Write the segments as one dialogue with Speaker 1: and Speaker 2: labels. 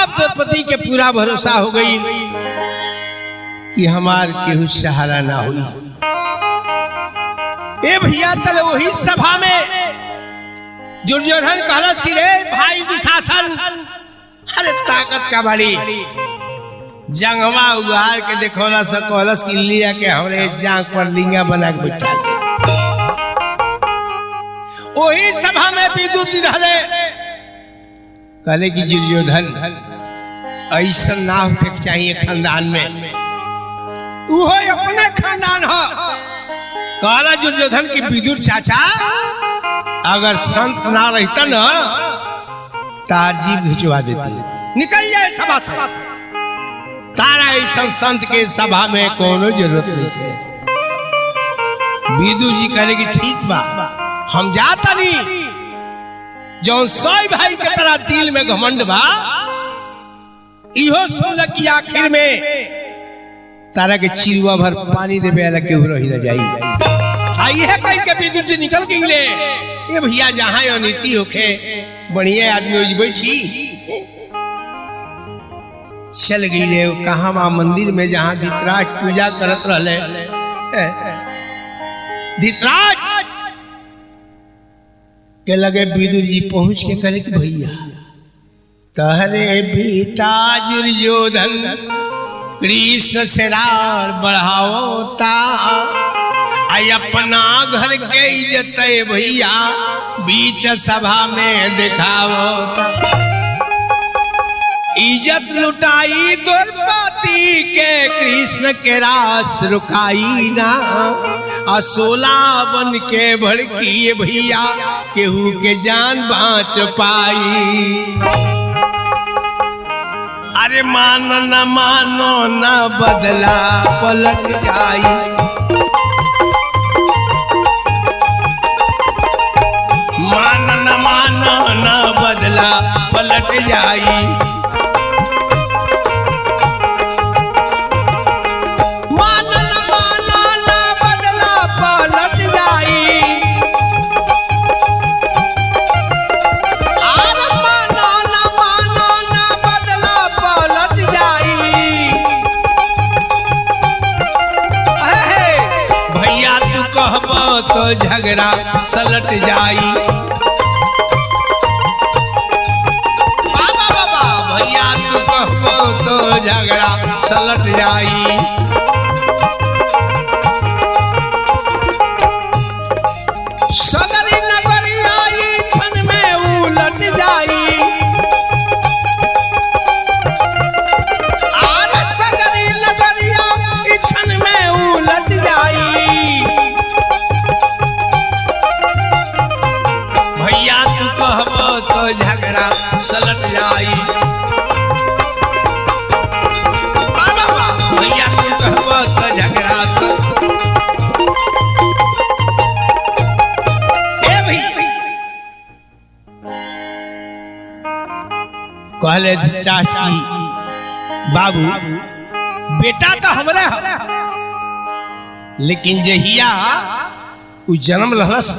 Speaker 1: अब द्रौपदी के पूरा भरोसा हो गई कि हमार केहू सहारा ना हुई। ए भैया तले वही सभा में दुर्योधन कहलस कि रे भाई दुशासन, अरे ताकत का बड़ी जंगवा उगार के देखोला से कहलस कि लिया के हमरे जांग पर लिंगा बना के बैठा दे। वही सभा में विदुर जी रहले, कहले कि दुर्योधन ऐसा ना होके चाहिए खानदान में, वो अपने खानदान हो। कहला दुर्योधन की विदुर चाचा अगर संत ना रहता ना तार जीभ खिंचवा देती, निकल जाए सभा से। तारा ऐसा संत के सभा में कोनो जरूरत नहीं है। विदुर जी कहले कि ठीक बा, हम जाता नहीं। जौन सोई भाई के तरह दिल में घमंड बा, इहो सुन कि आखिर में तारा के चिरुआ भर पानी देवे वाला केहू रही न जाई। आई है कहीं के विदुर जी निकल गईले। ये भैया जहां अनीति होखे बढ़िया आदमी बैठी चल गईले कहां वहां मंदिर में जहां धृतराष्ट्र पूजा करत रहले। धृतराष्ट्र के लगे विदुर जी पहुंच के कहले कि भैया तहरे बेटा दुर्योधन कृष्ण शरार बढ़ाओता, अपना घर के इज्जत भैया बीच सभा में दिखाओता। इज्जत लुटाई द्रौपदी के कृष्ण के रास रुकाई ना, असोला बन के भड़की भैया केहू के जान बाँच पाई। अरे मानो न मानो न बदला पलट जाई, मानो न मानो न बदला पलट जाई। तो झगड़ा सलट जाई। बाबा बाबा भैया तू कहबो तो झगड़ा सलट जाई। सदरी नगरिया क्षण में उलट जाई। आर सदरी नगरिया क्षण में उलट जाई। तो झगड़ा सलट जाई। भैया तू कहबो तो झगड़ा कहले धृतराष्ट्र की बाबू बेटा तो हमरे हो, लेकिन जहिया उ जन्म लहलस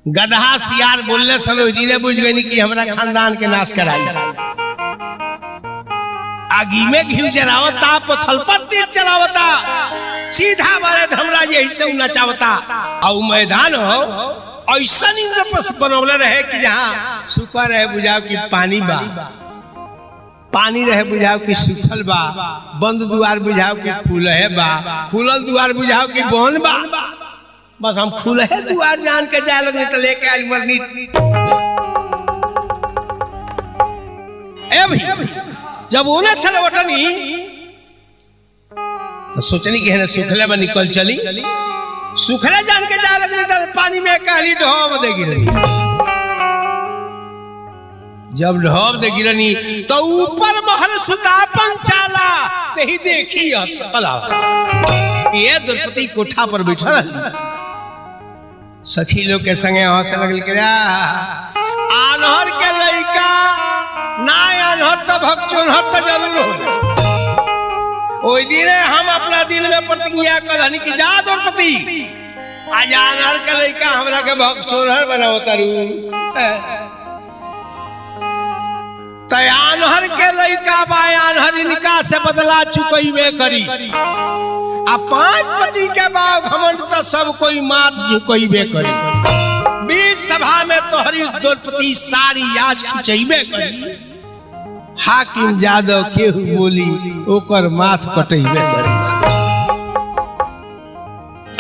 Speaker 1: गधा सियार बोलने समय जी बुझ गई कि हमारा खानदान के नाश कराई। आगी में घी जरावता, पथल पर तीर चलावता, सीधा बारे हमरा यही से नचावता। और मैदान हो ऐसा इंद्रप्रस्थ बनौले रहे कि जहाँ सूखा रहे बुझाव की पानी बा, पानी रहे बुझाव की सूखल बा, बंद द्वार बुझाव की फूल है बा, फूलल द्वार बुझाव की बन बा। बस हम खुले द्वार जान के जाए लगने तो लेके आज मरनी। ए भाई जब उन्हें सलवटनी तो सोचनी कि है सुखले में निकल चली, सुखले जान के जाए लगने तो पानी में काली ढोब दे गिरनी। जब ढोब दे गिरनी तो ऊपर महल सुतापन चाला नहीं देखी सकला। ये द्रौपदी कोठा पर बैठा सखी लोग के संगे हंसे लगल के आनहर के लइका ना आनहर तो भक्चोनहर तो जरूर हो। ओई दिन हम अपना दिल में प्रतिज्ञा कलहनी कि जा द्रौपदी आज आनहर के लइका हमरा के भक्चोनहर बनाओ तारू। तयानहर के लड़का बायानहर इनका से बदला चुकैबे करी आ 5 पति के बाद घमंड तो सब कोई मात झुकैबे करी। बीच सभा में तोहरी द्रौपदी सारी याच खिंचैबे करी। हाकिम जादव केहू बोली ओकर माथ कटैबे करी।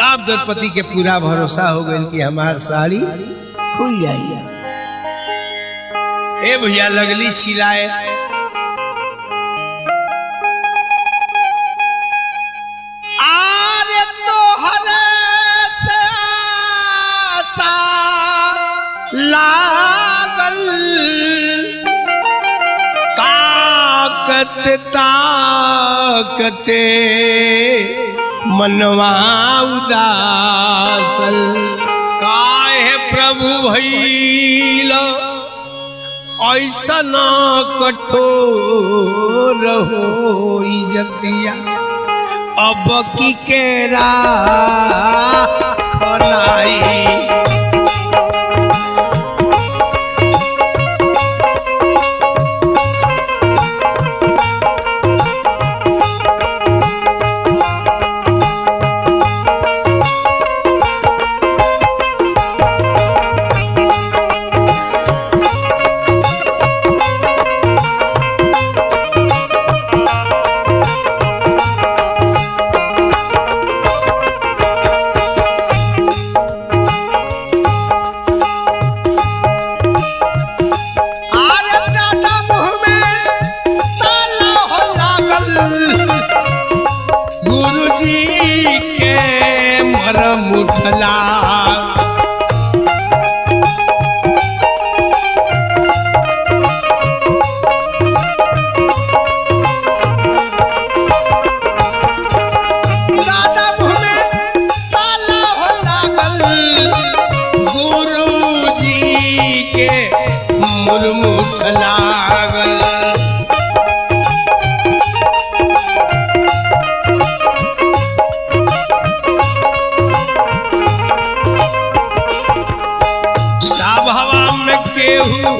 Speaker 1: अब द्रौपदी के पूरा भरोसा हो गई कि हमार साड़ी खुल जाएगी। ए भैया लगली चिल्लाए, आरे तोहरे से आशा लागल ताकत ताकते मनवा उदासल काहे प्रभु भइल ऐसा न कठोर हो इजतिया अब की केरा खनाई। गुरुजी के मरम उठला दादा मुँह ताला हो लागल गुरुजी के मुरम उठला केहू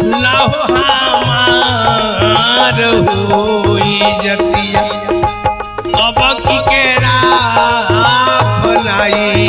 Speaker 1: लाहो हमार हो इजतिया अब की केरा बनाई।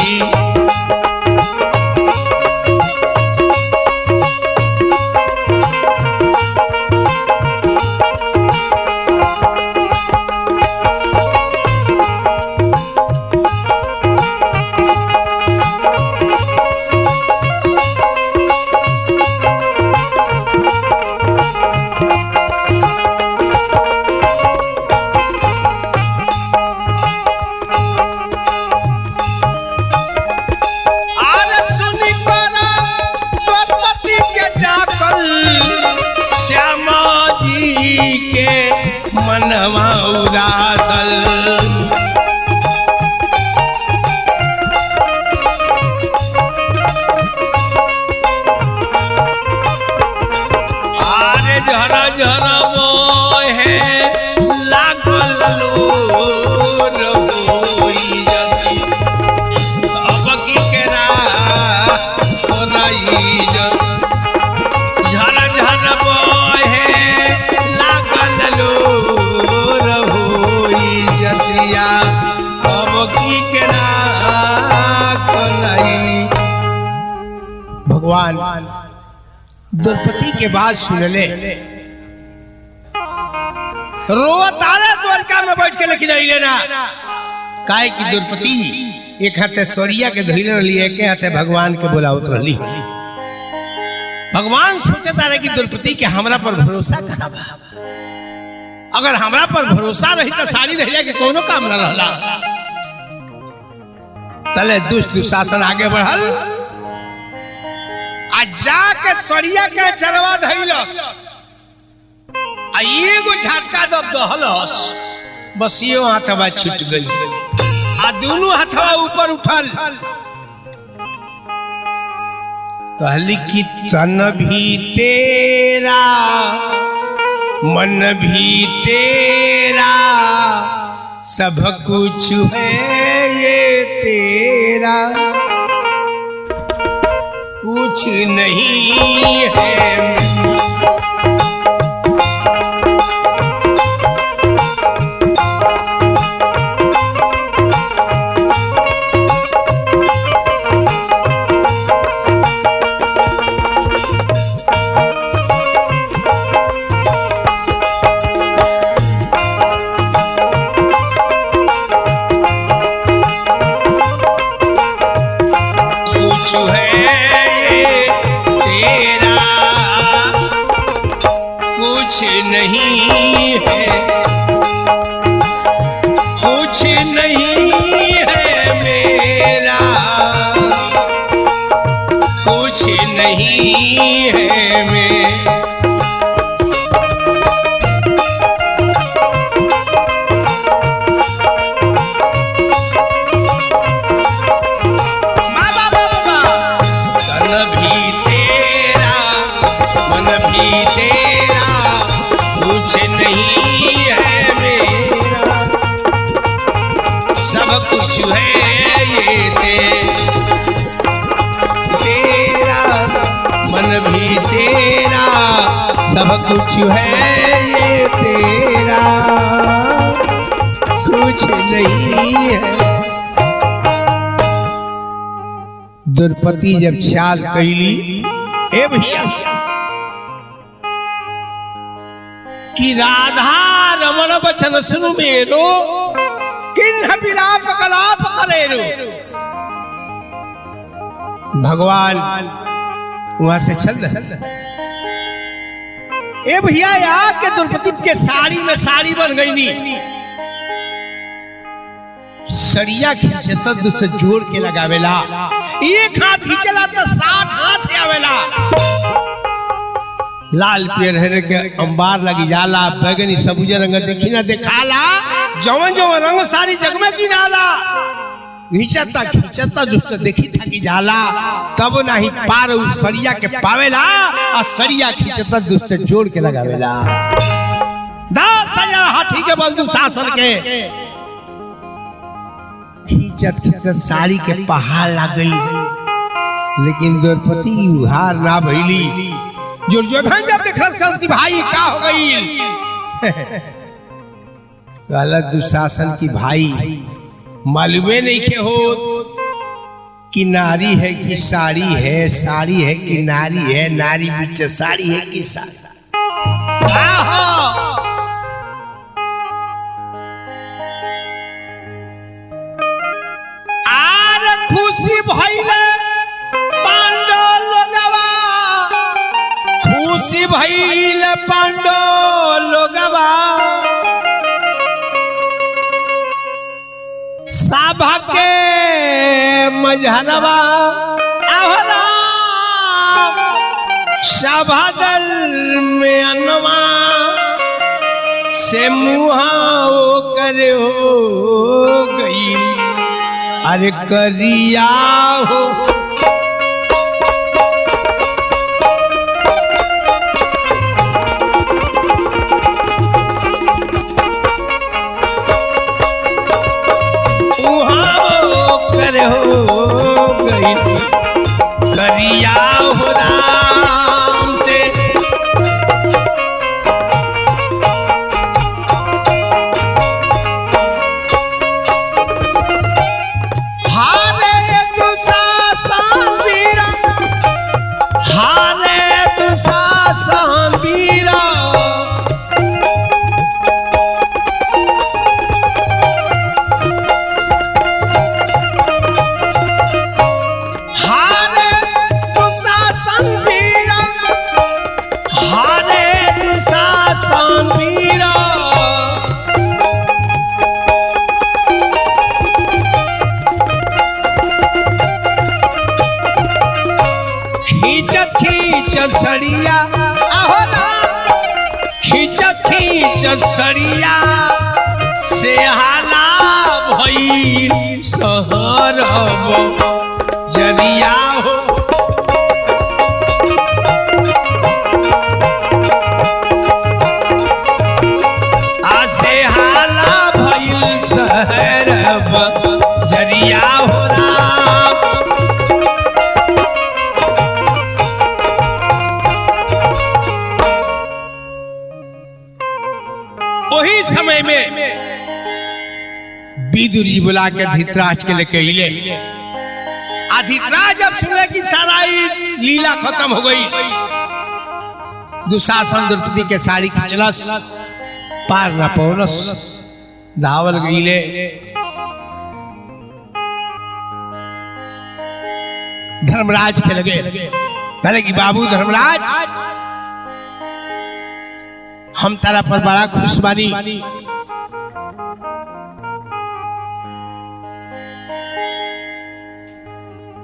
Speaker 1: श्यामा जी के मनवा उदासल आरे झरा झरा मोहे लागल लोर होई जती अब की केरा होई जती झरा झरा बहे लागल लोर होई जतिया अब की केना खलाई। भगवान द्रौपदी के बात सुनले रोत आ रहे द्वारका में बैठ के, लेकिन अइले ना काहे कि द्रौपदी एक हाथे सरिया के धइले रहली, एक हाथे भगवान के बुलावत रहली। भगवान सोचता रहे कि द्रौपदी के हमरा पर भरोसा कहाँ बा। अगर हमरा पर भरोसा रही तो साड़ी धैर्य के कोनो काम न रहला। तले दुष्ट दुशासन आगे बढ़ल आ जाके सरिया के चरवा धैलस आ एगो झटका दब दहलस, बस यो हाथवा छूट गई आ दोनों हाथवा ऊपर उठल। कहली कि तन भी तेरा मन भी तेरा सब कुछ है ये तेरा, कुछ नहीं है कुछ नहीं है, कुछ नहीं है मेरा, कुछ नहीं है मेरा। तेरा कुछ नहीं है मेरा, सब कुछ है ये तेरा, मन भी तेरा, सब कुछ है ये तेरा, कुछ नहीं है। द्रौपदी जब चाल कैली, ए भैया कि राधा रमण बचन सुनु मेरो, किन्ह विलाप कलाप करेरो। भगवान वहां से चल रहे। ए भैया यहाँ के द्रौपदी के साड़ी में साड़ी बन गई नी, सड़िया खींचे तो दूसरे जोड़ के लगावेला, एक हाथ खींचला तो 60 हाथ आवेला। लाल पियर के अंबार लगी जाला, बैगनी सबुज रंग देखी ना देखाला, जवन जवन रंग सारी जग में गिनाला, खींचता खींचता जो देखी था कि जाला, तब नहीं पार उस सड़िया के पावेला, और सड़िया खींचता दूसरे जोड़ के लगावेला। 10,000 हाथी के बल दुशासन के खींचत खींचत साड़ी के पहाड़ लग गई, लेकिन द्रौपदी उहार ना भइली। दुर्योधन जब देखल कि भाई क्या हो गई, कहला दुशासन की भाई मालूमे नहीं के हो कि नारी है कि साड़ी है, साड़ी है कि नारी है, नारी बीच साड़ी है कि साड़ी। आर खुशी भइले पांडव लोगवा, खुशी भइल पांडव लोगवा, सभा के मझरवा आहरा, सभा दल में अनवा से मुहा वो करे हो गई, अरे करिया हो हो गई, करिया हो राम से। हारे दुशासन वीरा, हारे दुशासन वीरा, खींचत खींचत सड़िया ahoना, खींचत खींचत सड़िया से हाला भइल सहर जरिया हो। आसे हाला भइल सहर जरिया हो राम। वही समय में विदुर जी बुला के धृतराष्ट्र के लेके इले। धृतराष्ट्र जब सुने कि सारा लीला खत्म हो गई, दुशासन द्रौपदी के साड़ी खींचलस, पार न पौलस, धावल गईले। धर्मराज के लगे, कहले कि बाबू धर्मराज, हम तारा पर बड़ा खुश बानी।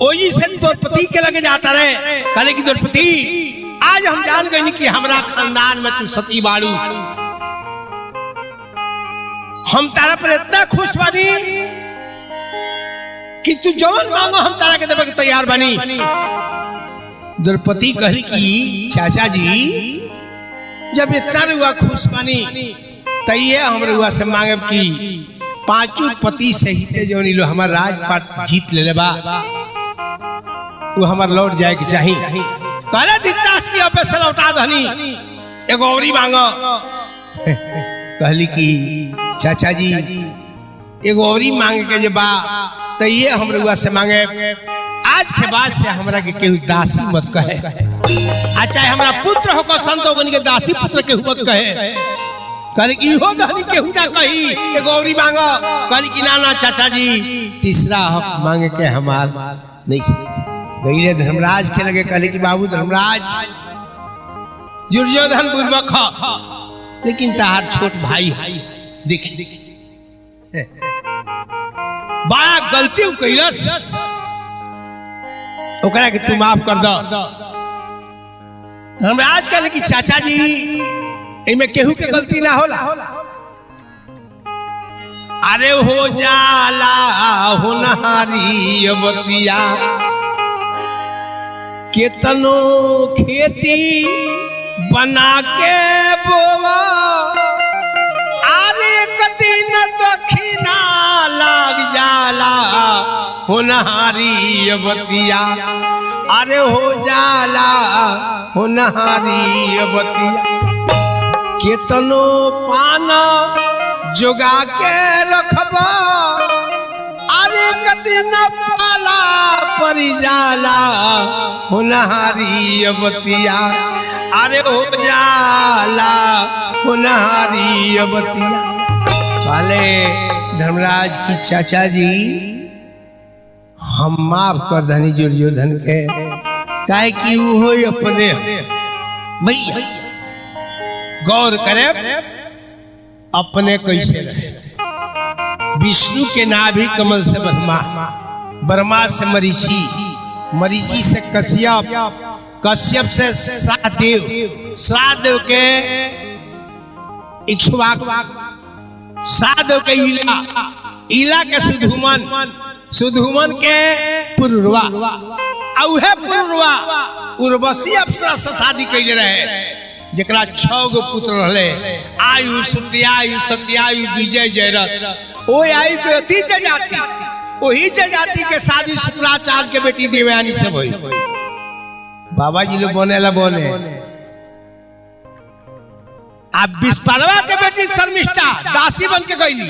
Speaker 1: ओही से द्रौपदी के लगे जाता रहे, कहले कि द्रौपदी आज हम जान गए कि हमरा खानदान में तू सती बाड़ू। हम तारा पर इतना खुश बानी कि तू जवन मांगो हम तारा के देवे के तैयार बानी। द्रौपदी कहली कि चाचा जी जब इतना रुआ खुश बानी तइए हम रुआ से मांगे कि पांचों पति सहित जो लो हमार राजपाट जीत ले बा वो हमार लौट जाए के चाहिए। कहले धृतराष्ट्र की अबे से लौटा दहनी एगो औरी मांगो। कहली कि चाचा जी एगो औरी मांगे के जे बा तइए हम रुआ से मांगे आज के बाद से हमरा के केहू दासी मत कहे, आ चाहे हमरा पुत्र होकर संत होकर के दासी पुत्र के मत कहे। कहली कि इहो दहनी केहू ना कही एगो औरी मांगो। कहली कि ना ना चाचा जी तीसरा हक मांगे के हमार नहीं। गईले धर्मराज के लगे, कहले कि बाबू धर्मराज दुर्योधन बुर्बक लेकिन तार छोट भाई देखी बड़ा गलती कैलस, ओकरा के तू माफ कर दो। धर्मराज कहले कि चाचा जी इमे केहू के गलती ना होला। अरे हो जाला होनहारी बतिया केतनो खेती बना के बोवा अरे कति न दक्षिणा लाग जाला होनहारी बतिया। अरे हो जाला होनहारी बतिया केतनो पाना जोगा के रखबा अरे कति न पाला परी जाला होनहारी बतिया। अरे हो जाला होनहारी बतिया। वाले धर्मराज की चाचा जी हम माफ कर धनी दुर्योधन के, काहे कि वो अपने भैया गौर करे अपने कैसे रहे। विष्णु के नाभि कमल से ब्रह्मा, ब्रह्मा से मरीचि, मरीचि से कश्यप, कश्यप से श्रादेव, श्रादेव के इक्ष्वाकु, श्रादेव के ईला, ईला के सुधुमन, सुधुमन के पुरुरवा, औहे पुरुरवा उर्वशी अप्सरा से शादी कैले रहे जकरा 6 गो पुत्र रहे। आयु सत्यायु सत्यायु विजय जयरथ। ओ आयु के अति जजाति, वही जजाति के शादी शुक्राचार्य के बेटी देवयानी से भई। बाबा जी लोग बनेला बने। अब विस्परवा के बेटी शर्मिष्ठा दासी बन के गईली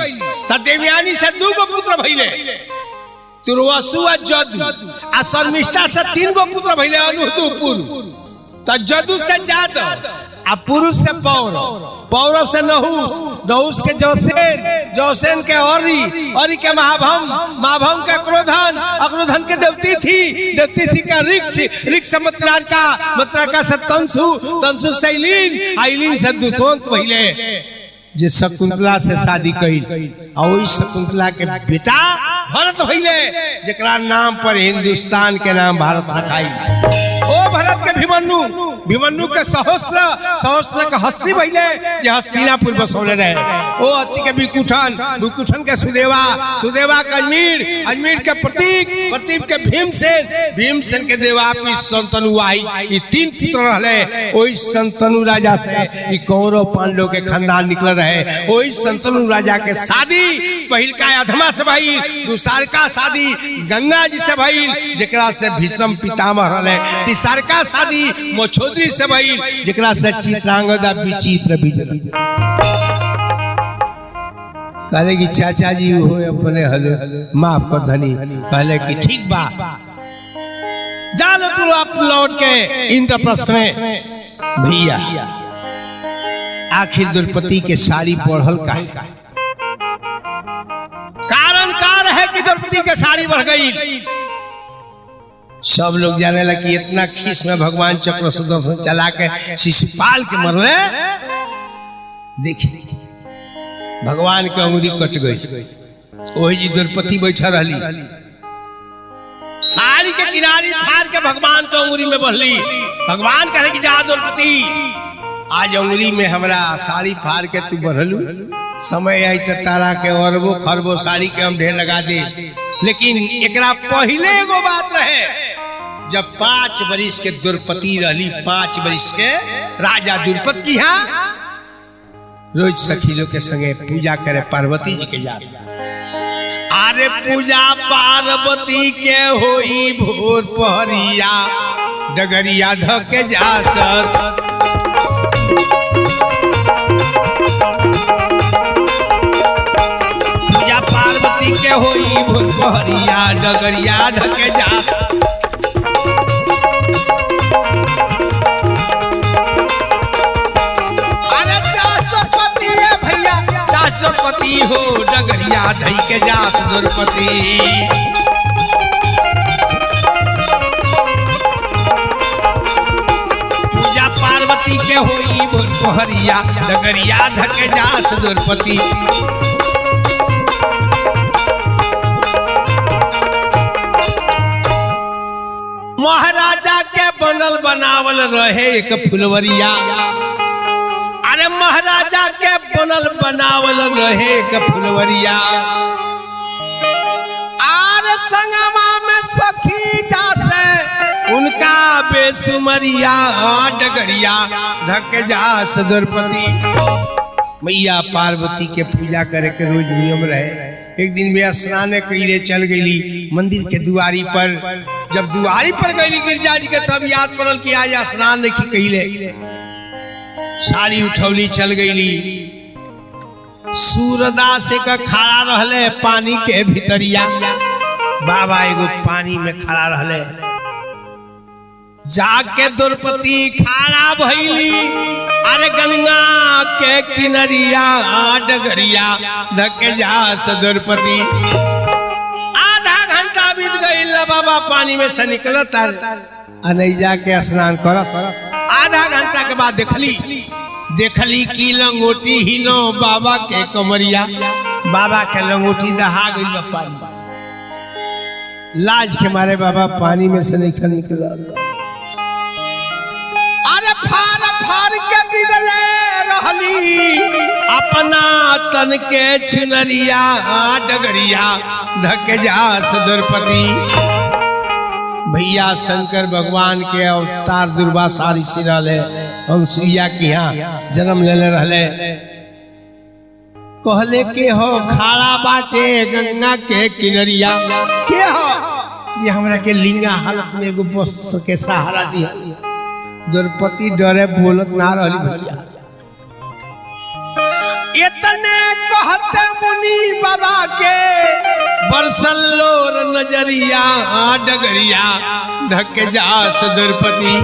Speaker 1: त देवयानी से 2 गो पुत्र भइले, तुर्वसु आ जदु। आ शर्मिष्ठा से 3 गो पुत्र भइले, अनुदुपुर। त जदु से जादव, आ पुरुष से पौरव, पौरव से नहुस, नहुस के जौसेन, जौसेन के औरी, औरी के महाभम, महाभम के क्रोधन, अक्रोधन के देवती थी का ऋक्ष, ऋक्ष मत्रका से तंसु, तंसु से इलीन, इलीन से दुतोंत पहले जे शकुंतला से शादी कई। और वही शकुंतला के बेटा भरत भइले जेकरा नाम पर हिंदुस्तान के नाम भारत रखाई। ओ भरत के भीमन्नु, भीमन्नु के सहस्त्र, सहस्त्र के हस्ती भइले जे हस्तिनापुर बसौले रहे। ओ हस्ती के विकुठन, विकुठन के सुदेवा, सुदेवा के अजमीर, अजमीर के प्रतीक, प्रतीक के भीमसेन, भीमसेन के देवापी संतनु आई। ये 3 पुत्र रहले। ओही संतनु राजा से ई कौरव पांडव के खानदान निकल रहे। ओही संतनु राजा के शादी पहिल का अधमा से भइल, दूसर का शादी गंगा जी से भइल जेकरा से भीष्म पितामह रहले। तीसर का शादी मछोदरी से भइल जेकरा से चित्रांगदा विचित्र विजय। कहले कि चाचा जी हो अपने हले माफ कर धनी। कहले कि ठीक बा जानो तू आप लौट के इंद्रप्रस्थ में। भैया आखिर द्रौपदी के साड़ी बढ़ल का कारण कार है कि द्रौपदी के साड़ी बढ़ गई। सब लोग जाने लगे कि इतना खीस में भगवान चक्र सुदर्शन चला के शिशुपाल के मरले। देखी भगवान के अंगुरी कट गई, वही जी द्रौपदी बैठा रही, साड़ी के किनारे फाड़ के भगवान के अंगुरी में बंधली। भगवान कहे कि जा द्रौपदी, आज अंगुरी में हमरा साड़ी फाड़ के तू बंधलू, समय आई तो तारा के अरबो खरबो साड़ी के हम ढेर लगा दे। लेकिन एकरा पहले एगो बात रहे, जब 5 बरिस के द्रौपदी रहली, 5 बरिस के राजा द्रुपद की यहाँ रोज सखी लोग के संगे पूजा करे पार्वती जी के जा। अरे पूजा पार्वती के होई भोर पहरिया, डगरिया धके जासत। पूजा पार्वती के होई भोर पहरिया, डगरिया धके जासत। द्रौपदी हो डगरिया धई के जास द्रौपदी। पूजा पार्वती के होई भोर पहरिया, डगरिया धके जास द्रौपदी। महाराजा के बनल बनावल रहे एक फुलवरिया। अरे महाराजा के बनल बनावल रहे एक फुलवरिया। आर संगमा में सखी जासे उनका बेसुमरिया, डगरिया धके जास द्रौपदी। मैया पार्वती के पूजा करे के रोज नियम रहे। एक दिन वे स्नान कइले चल गईली मंदिर के दुआरी पर। जब दुआरी पर गईली गिरजा जी के, तब याद पड़ल कि आज स्नान नहीं कइले। साड़ी उठौली चल गईली। सूरदास का खड़ा रहले पानी के भीतरिया। बाबा एगो पानी में खड़ा रहले, जाके द्रौपदी खड़ा भइली। अरे गंगा के किनरिया, डगरिया धके जास द्रौपदी। आधा घंटा बीत गई, बाबा पानी में से निकलत नहीं जाके स्नान करस। आधा घंटा के बाद देखली की लंगोटी ही नो बाबा के कमरिया। बाबा के लंगोटी दहा गई पानी। लाज के मारे बाबा पानी में से निकला। अरे फार फार के बिगले रहली अपना तन के चुनरिया, डगरिया धके जास द्रौपदी। भैया शंकर भगवान के अवतार दुर्वासा ऋषि रहले, अनुसुईया के यहाँ जन्म लेले रहले। कहले के हो खाड़ा बाटे गंगा के किनरिया, के हो जे हमरा के लिंगा हालत में एगो वस्त्र के सहारा दिया। द्रौपदी डरे बोलत ना रहली। भैया इतने कहते मुनि बाबा के बरसल लोर नजरिया, डगरिया धके जास द्रौपदी।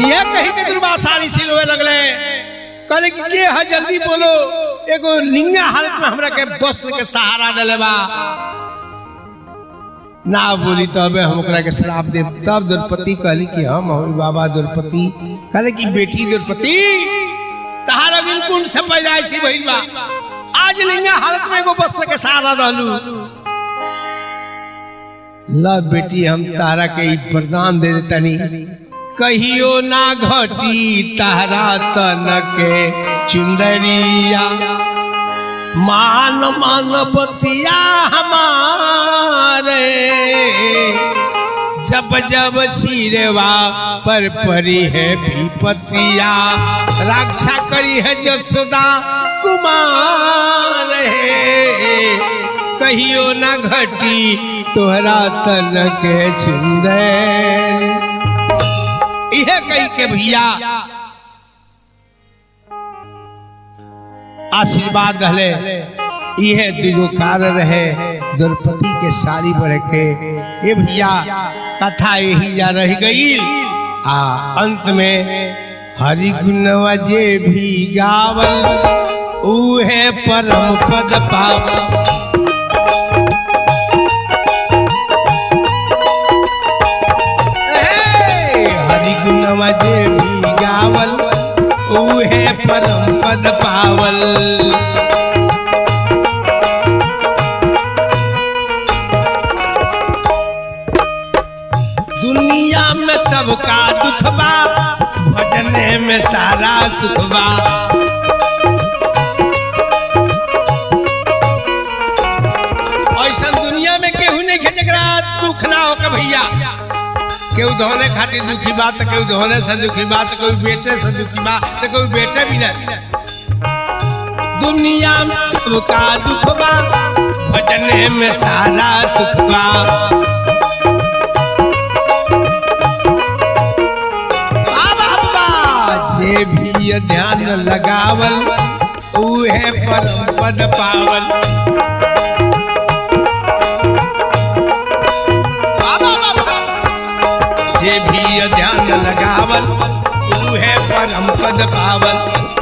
Speaker 1: ये कहीं के दुर्वासा ऋषि रोए लगले। कहले कि के है जल्दी बोलो, एगो लिंगा हालत में हमरा के वस्त्र के सहारा देले बा। ना बोली तो अबे हम ओकरा के श्राप दे। तब द्रौपदी कहली कि हम हई बाबा द्रौपदी। कहले कि बेटी द्रौपदी, तहारा दिन कुंड से पैदाइशी भइल बा, आज लिंगा हालत में एगो वस्त्र के सहारा रहलू। ला बेटी हम तारा के वरदान दे देतनी, कहियो ना घटी तारा तन के चुंदरिया। मान बतिया हमारे, जब जब सिरवा पर परी है विपतिया। रक्षा करी है जसोदा कुमार है, कहियो ना घटी तोहरा तन के चुंदर। यह कही के भैया आशीर्वाद रहले। यह दुगो कारण रहे द्रौपदी के साड़ी बढ़ के। ये भैया कथा यही जा रह गई। अंत में हरि गुणवा जे भी गावल, उहे परम पद पावल। हरि गुणवा जे भी गावल, उहे परम पद पावल। दुनिया में सबका दुख बा, भजने में सारा सुख बा। ऐसा दुनिया में केहू नहीं है जरा दुख ना हो के भैया। केहू धोने खातिर दुखी बात, केहू धोने से दुखी बात, कोई बेटे से दुखी बात, तो कोई बेटे भी नहीं। दुनिया में सबका दुख बा, भजने में सारा सुख बा। जे भी ध्यान लगावल, उहे परम पद पावल। जे भी ध्यान लगावल, उहे परम पद पावल।